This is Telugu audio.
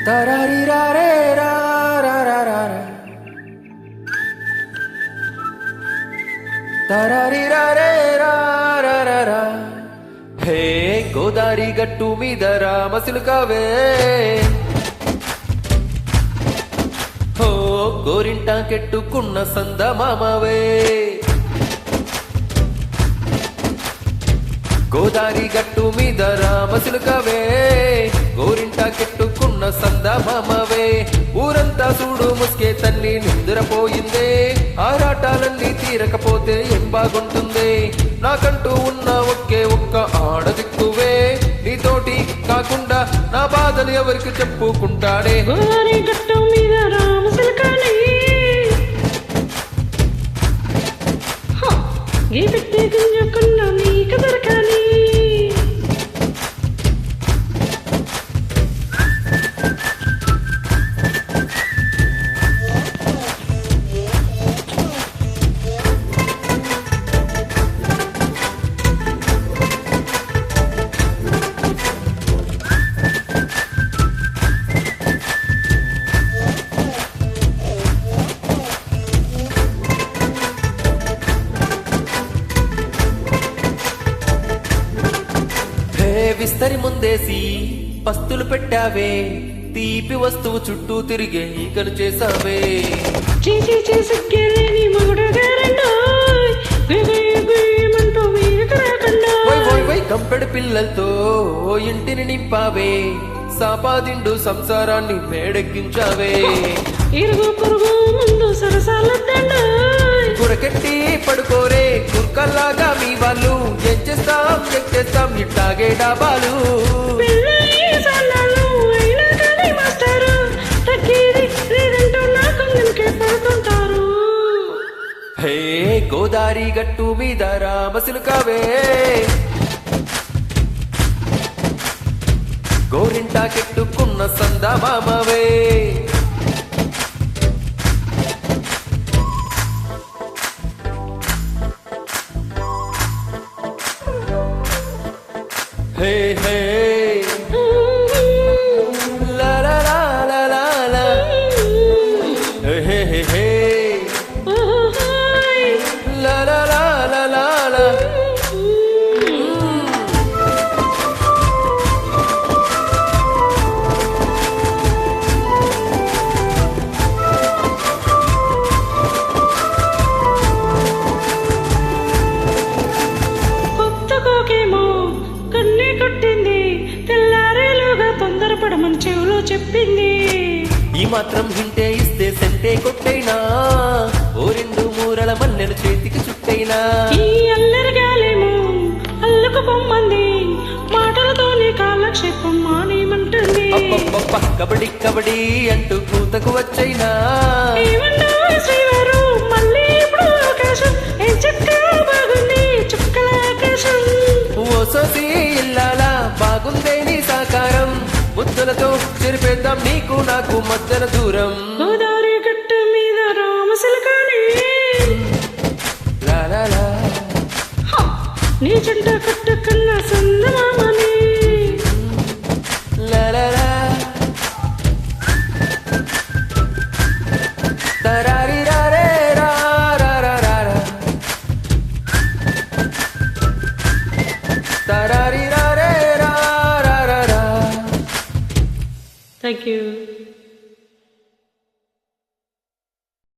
తరారిరారే రా రా రా రా రా. తరారిరారే రా రా రా రా. హే గోదారి గట్టు మీద రామసిలుకవే, హో గోరింట కెట్టుకున్న సందమామవే. గోదారి గట్టు మీద రామసిలుకవే, గోరింట కెట్టుకున్న సందమామవే. ఊరంతా చూడు ముసుకే తల్లి నిద్రపోయిందే, ఆరాటాలన్నీ తీరకపోతే ఏం బాగుంటుంది. నాకంటూ ఉన్న ఒకే ఒక్క ఆడదిక్కువే, నీతోటి కాకుండా నా బాధలు ఎవరికి చెప్పుకుంటాడే. గోదారి గట్టు మీద రామసిలకాని ఏ పెట్టి గుంజకున్నా నీకు దొరకాలి. విస్తరి ముందేసి పస్తులు పెట్టావే, తీపి వస్తువు చుట్టూ తిరిగే ఈకలు చేసావే. చేసి చేసి గెలేని మగుడు కంపెడు పిల్లలతో ఇంటిని నింపావే, సాపాదిండు సంసారాన్ని మేడెక్కించావే. ఇరుగు పొరుగు ముందు సరసాల కురకెట్టి పడుకోరే కుర్కల్లాగా మీ వాళ్ళు, ఏం చేస్తాం ఇట్టాగే డాబాలు. హే గోదారి గట్టు మీద రామసిలుకవే, గోరింట కెట్టుకున్న సందమామవే. హే హే లా లా లా లా లా లా. హే హే హే లా లా లా లా లా లా. చెవులో చెప్పింది ఈ మాత్రం హింటే ఇస్తే సెంటే కొట్టైనా, ఓ రెండు మూరల మల్లెలు చేతికి చుట్టైనా. ఈ అల్లరిగాలేమో అల్లుకు పొమ్మంది, మాటలతోనే కాలక్షేపం మానేమంటుంది. అబ్బబ్బబ్బ కబడ్డీ కబడ్డీ అంటూ కూతకు వచ్చైనా. శ్రీవారు మళ్ళీ ఇప్పుడు అవకాశం, ఏం చక్కగా బాగుంది చుక్కల ఆకాశం. ఓ సోసి ఇల్లాలా బాగుందే నీ సాకారం, ముద్దులతో చెరిపేద్దాం నీకు నాకు మధ్యన దూరం. గోదారి గట్టు మీద రామసిలకాని లా లా లా. నీ జంట కట్టుకున్న సందమామని లా లా లా. తరారిరారే రా రా రా రా రా. తరారిరారే రా రా రా రా. Thank you.